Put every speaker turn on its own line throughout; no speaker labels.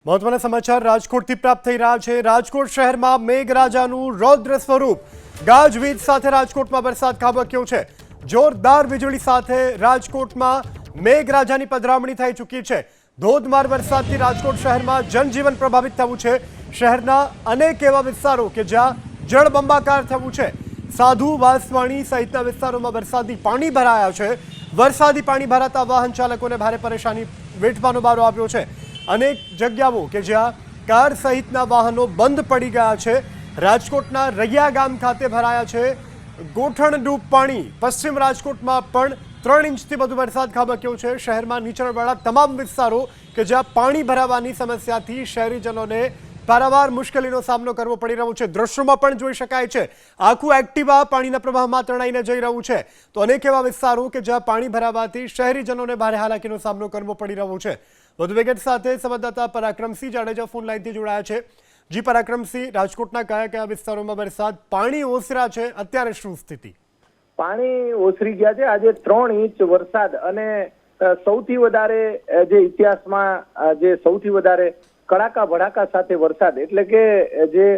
મહત્વના સમાચાર રાજકોટથી પ્રાપ્ત થઈ રહ્યા છે। રાજકોટ શહેરમાં મેઘરાજાનું રૌદ્ર સ્વરૂપ। ગાજવીજ સાથે રાજકોટમાં વરસાદ ખાબક્યો છે। જોરદાર વીજળી સાથે રાજકોટમાં મેઘરાજાની પધરામણી થઈ ચૂકી છે। ધોધમાર વરસાદથી રાજકોટ શહેરમાં જનજીવન પ્રભાવિત થયું છે। શહેરના અનેક એવા વિસ્તારો કે જ્યાં જળબંબાકાર થયું છે। સાધુ વાસવાણી સહિતના વિસ્તારોમાં વરસાદી પાણી ભરાયા છે। વરસાદી પાણી ભરાતા વાહન ચાલકોને ભારે પરેશાની વેઠવાનો વારો આવ્યો છે। અનેક જગ્યાઓ કે જ્યાં કાર સહિતના વાહનો બંધ પડી ગયા છે। રાજકોટના રૈયા ગામ ખાતે ભરાયા છે ગોઠણડૂબ પાણી। પશ્ચિમ રાજકોટમાં પણ 3 ઇંચથી વધુ વરસાદ ખાબક્યો છે। શહેરમાં નીચાણવાળા તમામ વિસ્તારો કે જ્યાં પાણી ભરાવાની સમસ્યાથી શહેરીજનોને પારાવાર મુશ્કેલીનો સામનો કરવો પડી રહ્યો છે। દ્રશ્યોમાં પણ જોઈ શકાય છે આખું એક્ટિવા પાણીના પ્રવાહમાં તણાઈને જઈ રહ્યું છે। તો અનેક એવા વિસ્તારો કે જ્યાં પાણી ભરાવાથી શહેરીજનોને ભારે હાલાકીનો સામનો કરવો પડી રહ્યો છે। વધુ વિગત સાથે સંવાદદાતા પરાક્રમસિંહ જાડેજા ફોન લાઈનથી જોડાયા છે। જી પરાક્રમસિંહ, રાજકોટના કયા કયા વિસ્તારોમાં વરસાદ પાણી ઓસર્યા છે, અત્યારે શું સ્થિતિ?
પાણી ઓસરી ગયા છે। આજે 3 ઇંચ વરસાદ અને સૌથી વધારે જે ઇતિહાસમાં જે સૌથી વધારે કડાકા ભડાકા સાથે વરસાદ એટલે કે જે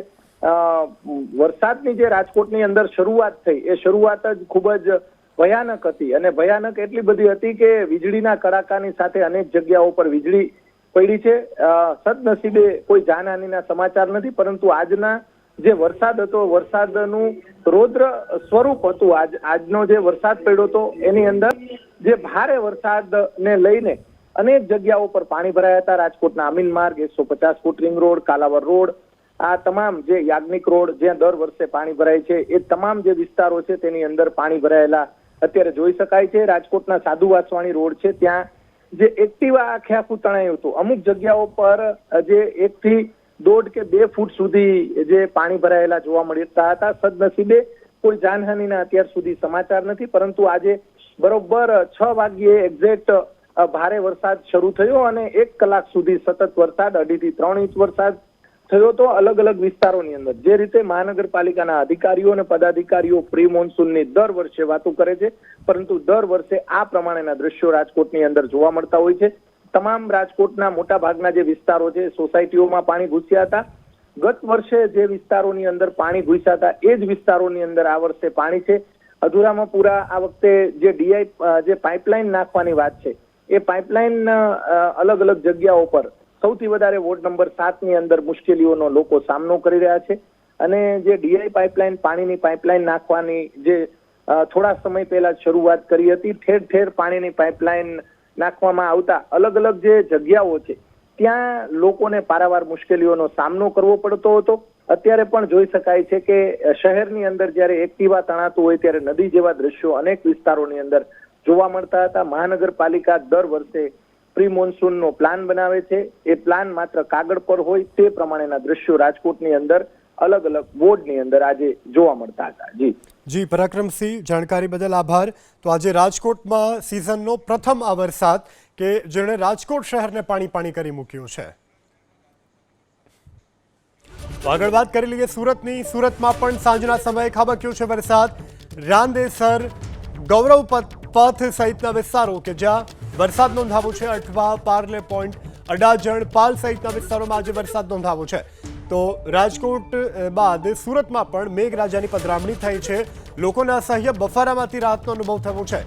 વરસાદની જે રાજકોટની અંદર શરૂઆત થઈ એ શરૂઆત જ ખૂબ જ ભયાનક હતી અને ભયાનક એટલી બધી હતી કે વીજળીના કડાકાની સાથે અનેક જગ્યાઓ પર વીજળી પડી છે। સદનસીબે કોઈ જાનહાનિના સમાચાર નથી, પરંતુ આજના જે વરસાદ હતો વરસાદનું રૌદ્ર સ્વરૂપ હતું। આજનો જે વરસાદ પડ્યો હતો એની અંદર જે ભારે વરસાદને લઈને અનેક જગ્યાઓ પર પાણી ભરાયા હતા। રાજકોટના અમીન માર્ગ, 150 foot ring road, Kalawad road, આ તમામ જે યાજ્ઞિક રોડ જ્યાં દર વર્ષે પાણી ભરાય છે એ તમામ જે વિસ્તારો છે તેની અંદર પાણી ભરાયેલા અત્યારે જોઈ શકાય છે। રાજકોટના સાધુ વાસવાણી રોડ છે ત્યાં જે એક્ટિવા આખે આખું તણાયું હતું। અમુક જગ્યાઓ પર જે 1 થી 1.5 કે 2 ફૂટ સુધી જે પાણી ભરાયેલા જોવા મળતા હતા। સદનસીબે કોઈ જાનહાનિના અત્યાર સુધી સમાચાર નથી, પરંતુ આજે બરોબર 6 વાગ્યે એક્ઝેક્ટ ભારે વરસાદ શરૂ થયો અને 1 કલાક સુધી સતત વરસાદ 2.5 થી 3 ઇંચ વરસાદ થયો તો અલગ અલગ વિસ્તારોની અંદર। જે રીતે મહાનગરપાલિકાના અધિકારીઓ અને પદાધિકારીઓ પ્રી મોન્સૂનની દર વર્ષે વાતો કરે છે, પરંતુ દર વર્ષે આ પ્રમાણેના દ્રશ્યો રાજકોટની અંદર જોવા મળતા હોય છે। તમામ રાજકોટના મોટા ભાગના જે વિસ્તારો છે સોસાયટીઓમાં પાણી ઘૂસ્યા હતા। ગત વર્ષે જે વિસ્તારોની અંદર પાણી ઘૂસ્યા હતા એ જ વિસ્તારોની અંદર આ વર્ષે પાણી છે। અધૂરામાં પૂરા આ વખતે જે ડીઆઈ જે પાઇપલાઇન નાખવાની વાત છે એ પાઇપલાઇન અલગ અલગ જગ્યાઓ પર સૌથી વધારે વોર્ડ નંબર 7 ની અંદર મુશ્કેલીઓનો લોકો સામનો કરી રહ્યા છે અને જે ડીઆઈ પાઇપલાઇન પાણીની પાઇપલાઇન નાખવાની જે થોડા સમય પહેલા શરૂઆત કરી હતી, ઠેર ઠેર પાણીની પાઇપલાઇન નાખવામાં આવતા અલગ અલગ જે જગ્યાઓ છે ત્યાં લોકોને પારાવાર મુશ્કેલીઓનો સામનો કરવો પડતો હતો। અત્યારે પણ જોઈ શકાય છે કે શહેરની અંદર જ્યારે એક્ટિવા તણાતું હોય ત્યારે નદી જેવા દ્રશ્યો અનેક વિસ્તારોની અંદર જોવા મળતા હતા। મહાનગરપાલિકા દર વર્ષે પ્રી મોન્સૂનનો પ્લાન બનાવે છે, એ પ્લાન માત્ર કાગળ પર હોય તે પ્રમાણેના દ્રશ્યો રાજકોટની અંદર અલગ અલગ વોર્ડની અંદર આજે જોવા મળતા હતા।
જી પરાક્રમસિંહ, જાણકારી બદલ આભાર। તો આજે રાજકોટમાં સિઝનનો પ્રથમ આ વરસાદ કે જેણે રાજકોટ શહેરને પાણી કરી મૂક્યું છે। આગળ વાત કરી લઈએ સુરતની। સુરતમાં પણ સાંજના સમયે ખાબક્યો છે વરસાદ। રાંદેસર, ગૌરવ પથ સહિતના વિસ્તારો કે જ્યાં વરસાદ નોંધાવો છે, અઠવા, પાર્લે પોઈન્ટ, અડાજણ, પાલ સહિતના વિસ્તારોમાં આજે વરસાદ નોંધાવો છે। તો રાજકોટ બાદ સુરતમાં પણ મેઘરાજાની પધરામણી થઈ છે। લોકોને અસહ્ય બફારામાંથી રાહતનો અનુભવ થયો છે।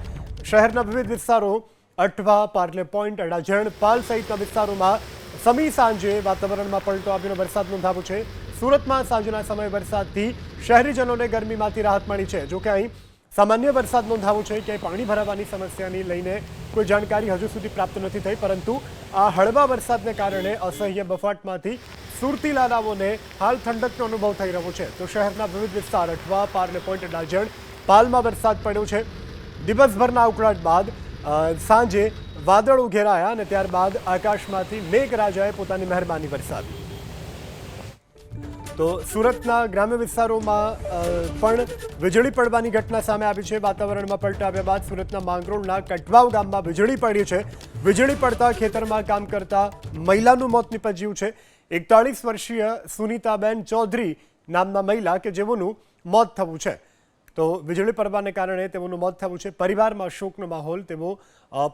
શહેરના વિવિધ વિસ્તારો અઠવા, પાર્લે પોઈન્ટ, અડાજણ, પાલ સહિતના વિસ્તારોમાં સમી સાંજે વાતાવરણમાં પલટો આવીને વરસાદ નોંધાવો છે। સુરતમાં સાંજના સમયે વરસાદથી શહેરીજનોને ગરમીમાંથી રાહત મળી છે। જોકે અહીં સામાન્ય વરસાદ નોંધાવો છે કે પાણી ભરાવાની સમસ્યાને લઈને કોઈ જાણકારી હજુ સુધી પ્રાપ્ત નથી થઈ, પરંતુ આ હળવા વરસાદને કારણે અસહ્ય બફાટમાંથી સુરતી લાલાઓને હાલ ઠંડકનો અનુભવ થઈ રહ્યો છે। તો શહેરના વિવિધ વિસ્તાર અઠવા, પાર્લે પોઈન્ટ, અડાજણ, પાલમાં વરસાદ પડ્યો છે। દિવસભરના ઉકળાટ બાદ સાંજે વાદળો ઘેરાયા અને ત્યારબાદ આકાશમાંથી મેઘરાજાએ પોતાની મહેરબાની વરસાવી। તો સુરતના ગ્રામ્ય વિસ્તારોમાં પણ વીજળી પડવાની ઘટના સામે આવી છે। વાતાવરણમાં પલટો આવ્યા બાદ સુરતના માંગરોળના કટવાવ ગામમાં વીજળી પડી છે। વીજળી પડતા ખેતરમાં કામ કરતા મહિલાનું મોત નીપજ્યું છે। 41 વર્ષીય સુનીતાબેન ચૌધરી નામના મહિલા કે જેઓનું મોત થયું છે। તો વીજળી પડવાને કારણે તેઓનું મોત થયું છે। પરિવારમાં શોકનો માહોલ। તેઓ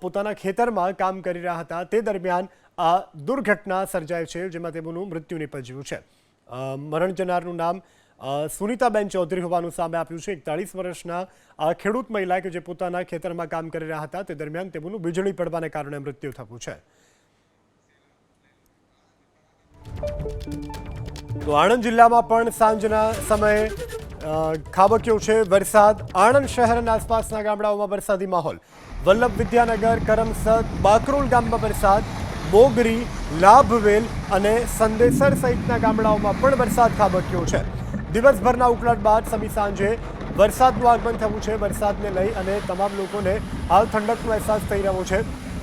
પોતાના ખેતરમાં કામ કરી રહ્યા હતા, તે દરમિયાન આ દુર્ઘટના સર્જાઈ છે, જેમાં તેમનું મૃત્યુ નિપજ્યું છે. મરણ જનારનું નામ સુનીતાબેન ચૌધરી હોવાનું સામે આવ્યું છે. 41 વર્ષના ખેડૂત મહિલા કે જે પોતાના ખેતરમાં કામ કરી રહ્યા હતા, તે દરમિયાન તેમનું વીજળી પડવાને કારણે મૃત્યુ થયું છે. તો આણંદ જિલ્લામાં પણ સાંજના સમયે ખાબક્યો છે વરસાદ. આણંદ શહેર અને આસપાસના ગામડાઓમાં વરસાદી માહોલ. વલ્લભ વિદ્યાનગર, કરમસદ, બાકરોલ ગામમાં વરસાદ. મોગરી, લાભવેલ અને સંદેસર સહિતના ગામડાઓમાં પણ વરસાદ ખાબક્યો છે. દિવસભરના ઉકળાટ બાદ સમી સાંજે વરસાદનું આગમન થયું છે. વરસાદને લઈ અને તમામ લોકોને હાલ ઠંડકનો અહેસાસ થઈ રહ્યો છે.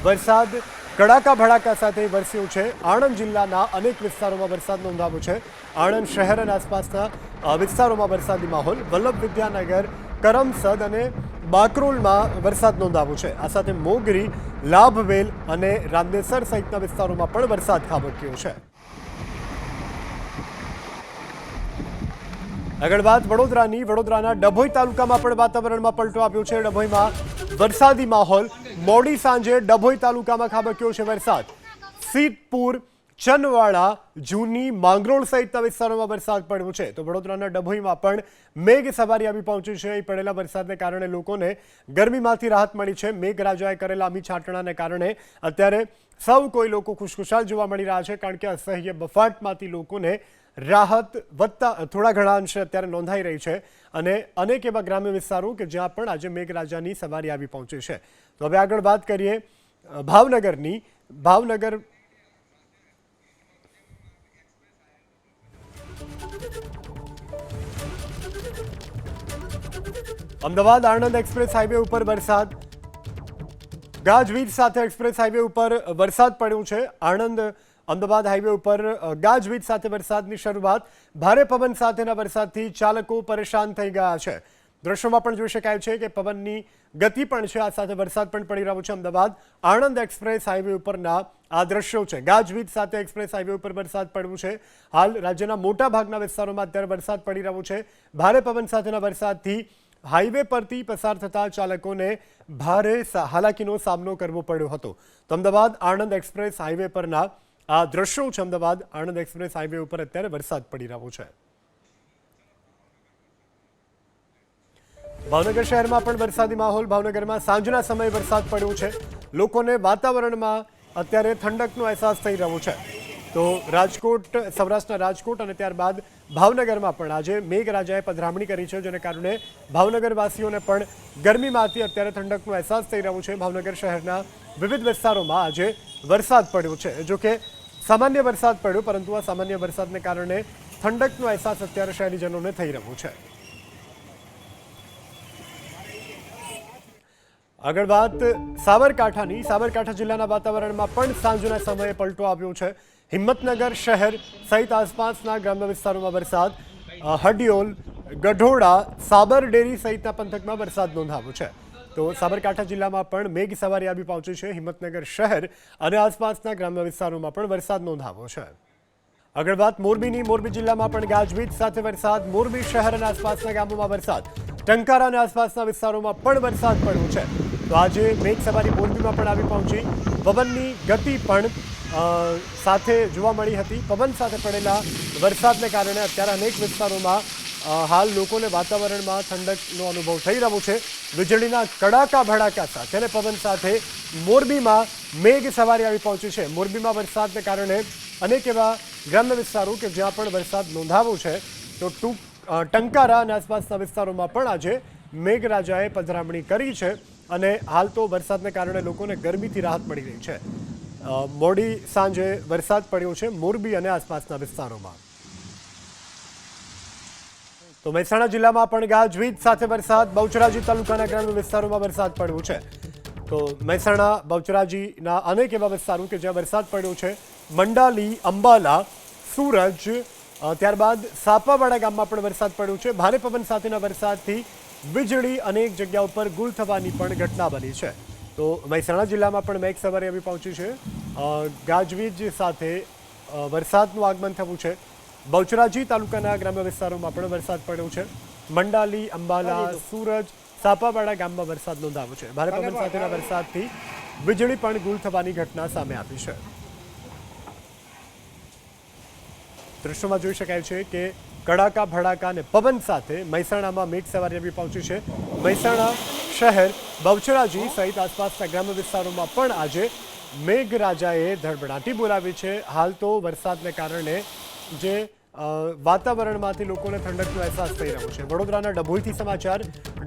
વરસાદ કડાકા ભડાકા સાથે વરસ્યો છે. આણંદ જિલ્લાના અનેક વિસ્તારોમાં વરસાદ નોંધાયો છે. આણંદ શહેર અને આસપાસના વિસ્તારોમાં વરસાદી માહોલ. વલ્લભ વિદ્યાનગર, કરમસદ અને બાકરોલમાં વરસાદ નોંધાયો છે. આ સાથે મોગરી, લાભવેલ અને રાંદેસર સહિતના વિસ્તારોમાં પણ વરસાદ ખાબક્યો છે. આગળ વાત વડોદરાની. વડોદરાના ડભોઈ તાલુકામાં પણ વાતાવરણમાં પલટો આવ્યો છે. ડભોઈમાં વરસાદી માહોલ. મોડી સાંજે ડભોઈ તાલુકામાં ખાબક્યો છે વરસાદ. સીતપુર, ચનવાડા, જૂની, માંગરોળ સહિતના વિસ્તારોમાં વરસાદ પડ્યો છે. તો વડોદરાના ડભોઈમાં પણ મેઘ સવારી આવી પહોંચી છે. અહીં પડેલા વરસાદને કારણે લોકોને ગરમીમાંથી રાહત મળી છે. મેઘરાજાએ કરેલા અમી છાંટણાને કારણે અત્યારે સૌ કોઈ લોકો ખુશખુશાલ જોવા મળી રહ્યા છે, કારણ કે અસહ્ય બફાટમાંથી લોકોને રાહત વધતા થોડા ઘણા અંશે અત્યારે નોંધાઈ રહી છે. અને અનેક એવા ગ્રામ્ય વિસ્તારો કે જ્યાં પણ આજે મેઘરાજાની સવારી આવી પહોંચી છે. તો હવે આગળ વાત કરીએ ભાવનગરની. ભાવનગર અમદાવાદ આણંદ એક્સપ્રેસ હાઈવે ઉપર વરસાદ. ગાજવીજ સાથે એક્સપ્રેસ હાઈવે ઉપર વરસાદ પડ્યો છે. આણંદ અમદાવાદ હાઈવે ઉપર ગાજવીજ સાથે વરસાદની શરૂઆત. ભારે પવન સાથેના વરસાદથી ચાલકો પરેશાન થઈ ગયા છે. દ્રશ્યોમાં પણ જોઈ શકાય છે કે પવનની ગતિ પણ છે, આ સાથે વરસાદ પણ પડી રહ્યો છે. અમદાવાદ આણંદ એક્સપ્રેસ હાઈવે ઉપરના આ દ્રશ્યો છે. ગાજવીજ સાથે એક્સપ્રેસ હાઈવે ઉપર વરસાદ પડ્યું છે. હાલ રાજ્યના મોટા ભાગના વિસ્તારોમાં અત્યારે વરસાદ પડી રહ્યો છે. ભારે પવન સાથેના વરસાદથી હાઈવે પરથી પસાર થતા ચાલકોને ભારે હાલાકીનો સામનો કરવો પડ્યો હતો. તો અમદાવાદ આણંદ એક્સપ્રેસ હાઈવે પરના આ દ્રશ્યો છે. અમદાવાદ આણંદ એક્સપ્રેસ હાઈવે ઉપર અત્યારે વરસાદ પડી રહ્યો છે. ભાવનગર શહેરમાં પણ વરસાદી માહોલ. ભાવનગરમાં સાંજના સમયે વરસાદ પડ્યો છે. લોકોને વાતાવરણમાં અત્યારે ઠંડકનો અહેસાસ થઈ રહ્યો છે. તો રાજકોટ, સૌરાષ્ટ્રના રાજકોટ અને ત્યારબાદ ભાવનગરમાં પણ આજે મેઘરાજાએ પધરામણી કરી છે, જેને કારણે ભાવનગરવાસીઓને પણ ગરમીમાંથી અત્યારે ઠંડકનો અહેસાસ થઈ રહ્યો છે. ભાવનગર શહેરના વિવિધ વિસ્તારોમાં આજે વરસાદ પડ્યો છે. જોકે સામાન્ય વરસાદ પડ્યો, પરંતુ આ સામાન્ય વરસાદને કારણે ઠંડકનો અહેસાસ અત્યારે શહેરીજનોને થઈ રહ્યો છે. આગળ વાત સાબરકાંઠાની. સાબરકાંઠા જિલ્લાના વાતાવરણમાં પણ સાંજના સમયે પલટો આવ્યો છે. હિંમતનગર શહેર સહિત આસપાસના ગ્રામ્ય વિસ્તારોમાં વરસાદ. હડિયોલ, ગઢોડા, સાબરડેરી સહિતના પંથકમાં વરસાદ નોંધાયો છે. તો સાબરકાંઠા જિલ્લામાં પણ મેઘ સવારી આવી પહોંચી છે. હિંમતનગર શહેર અને આસપાસના ગ્રામ્ય વિસ્તારોમાં પણ વરસાદ નોંધાયો છે. આગળ વાત મોરબીની. મોરબી જિલ્લામાં પણ ગાજવીજ સાથે વરસાદ. મોરબી શહેર અને આસપાસના ગામોમાં વરસાદ. ટંકારા અને આસપાસના વિસ્તારોમાં પણ વરસાદ પડ્યો છે. તો આજે મેઘ સવારી મોરબીમાં પણ આવી પહોંચી. પવનની ગતિ પણ સાથે જોવા મળી હતી. પવન સાથે પડેલા વરસાદને કારણે અત્યારે અનેક વિસ્તારોમાં હાલ લોકોને વાતાવરણમાં ઠંડકનો અનુભવ થઈ રહ્યો છે. વીજળીના કડાકા ભડાકા સાથે અને પવન સાથે મોરબીમાં મેઘ સવારી આવી પહોંચી છે. મોરબીમાં વરસાદને કારણે અનેક એવા ગ્રામ્ય વિસ્તારો કે જ્યાં પણ વરસાદ નોંધાયો છે. તો ટંકારા અને આસપાસના વિસ્તારોમાં પણ આજે મેઘરાજાએ પધરામણી કરી છે. અને હાલ તો વરસાદને કારણે લોકોને ગરમીથી રાહત મળી રહી છે. મોડી સાંજે વરસાદ પડ્યો છે મોરબી અને આસપાસના વિસ્તારોમાં. તો મહેસાણા જિલ્લામાં પણ ગાજવીજ સાથે વરસાદ. બહુચરાજી તાલુકાના ગ્રામ્ય વિસ્તારોમાં વરસાદ પડ્યો છે. તો મહેસાણા બહુચરાજીના અનેક એવા વિસ્તારો કે જ્યાં વરસાદ પડ્યો છે. મંડાલી, અંબાલા, સુરજ, ત્યારબાદ સાપાવાડા ગામમાં પણ વરસાદ પડ્યો છે. ભારે પવન સાથેના વરસાદથી વીજળી અનેક જગ્યા ઉપર ગુલ થવાની પણ ઘટના બની છે. તો મહેસાણા જિલ્લામાં પણ મેઘ સવારી આવી પહોંચી છે. ગાજવીજ સાથે વરસાદનું આગમન થયું છે. બહુચરાજી તાલુકાના ગ્રામ્ય વિસ્તારોમાં પણ વરસાદ પડ્યો છે. મંડાલી, અંબાલા, સુરજ, સાપાવાડા ગામમાં વરસાદ નોંધાયો છે. ભારે પવન સાથેના વરસાદથી વીજળી પણ ગુલ થવાની ઘટના સામે આવી છે. દ્રશ્યોમાં જોઈ શકાય છે કે કડાકા ભડાકા અને પવન સાથે મહેસાણામાં મેઘ સવારી આવી પહોંચી છે. મહેસાણા શહેર, બહુચરાજી સહિત આસપાસના ગ્રામ્ય વિસ્તારોમાં પણ આજે મેઘરાજાએ ધડબડાટી બોલાવી છે. હાલ તો વરસાદને કારણે જે વાતાવરણમાંથી લોકોને ઠંડકનો અહેસાસ થઈ રહ્યો છે. વડોદરાના ડભોઈથી સમાચાર.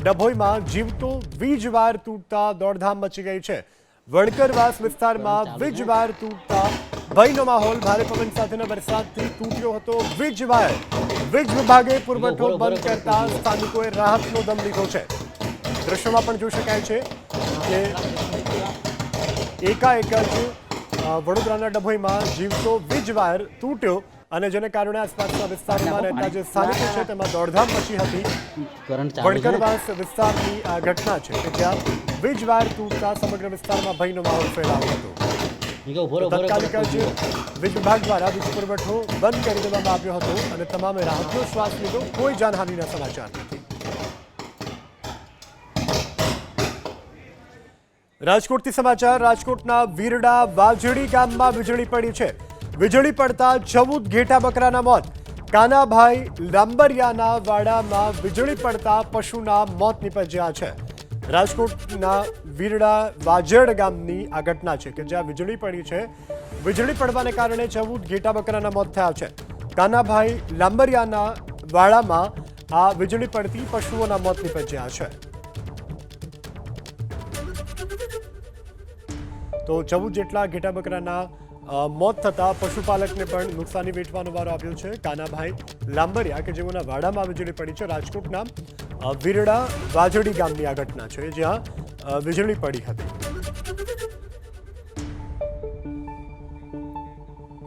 ડભોઈમાં જીવતો વીજવાયર તૂટતા દોડધામ મચી ગઈ છે. વણકરવાસ વિસ્તારમાં વીજવાયર તૂટતા ભયનો માહોલ. ભારે પવન સાથેના વરસાદથી તૂટ્યો હતો વીજવાયર. વીજ વિભાગે પુરવઠો બંધ કરતા સ્થાનિકોએ રાહતનો દમ લીધો છે. દ્રશ્યોમાં પણ જોઈ શકાય છે કે એકાએક જ વડોદરાના ડભોઈમાં જીવતો વીજવાયર તૂટ્યો અને જેને કારણે આસપાસના વિસ્તારમાં રહેતા જે સ્થાનિકો છે તેમાં દોડધામ મચી હતી. વણકરવાસ વિસ્તારની આ ઘટના છે કે જ્યાં વીજવાયર તૂટતા સમગ્ર વિસ્તારમાં ભયનો માહોલ ફેલાયો હતો. તાત્કાલિક જ વીજ વિભાગ દ્વારા વીજ પુરવઠો બંધ કરી દેવામાં આવ્યો હતો અને તમામે રાહતનો શ્વાસ લીધો. કોઈ જાનહાનિના સમાચાર નથી. રાજકોટથી સમાચાર. રાજકોટના વીરડા વાજડી ગામમાં વીજળી પડી છે. વીજળી પડતા 14 ઘેટા બકરાના મોત. કાનાભાઈ લાંબરિયાના વાડામાં વીજળી પડતા પશુના મોત નીપજ્યા છે. રાજકોટના વીરડા વાજડ ગામની આ ઘટના છે કે જ્યાં વીજળી પડી છે. વીજળી પડવાને કારણે 14 ઘેટા બકરાના મોત થયા છે. કાનાભાઈ લાંબરિયાના વાડામાં આ વીજળી પડતી પશુઓના મોત નીપજ્યા છે. તો 14 જેટલા ઘેટા બકરાના મોત થતા પશુપાલકને પણ નુકસાની વેઠવાનો વારો આવ્યો છે. કાનાભાઈ લાંબરિયા કે જેઓના વાડામાં વીજળી પડી છે. રાજકોટના વીરડા વાજડી ગામની આ ઘટના છે જ્યાં વીજળી પડી હતી.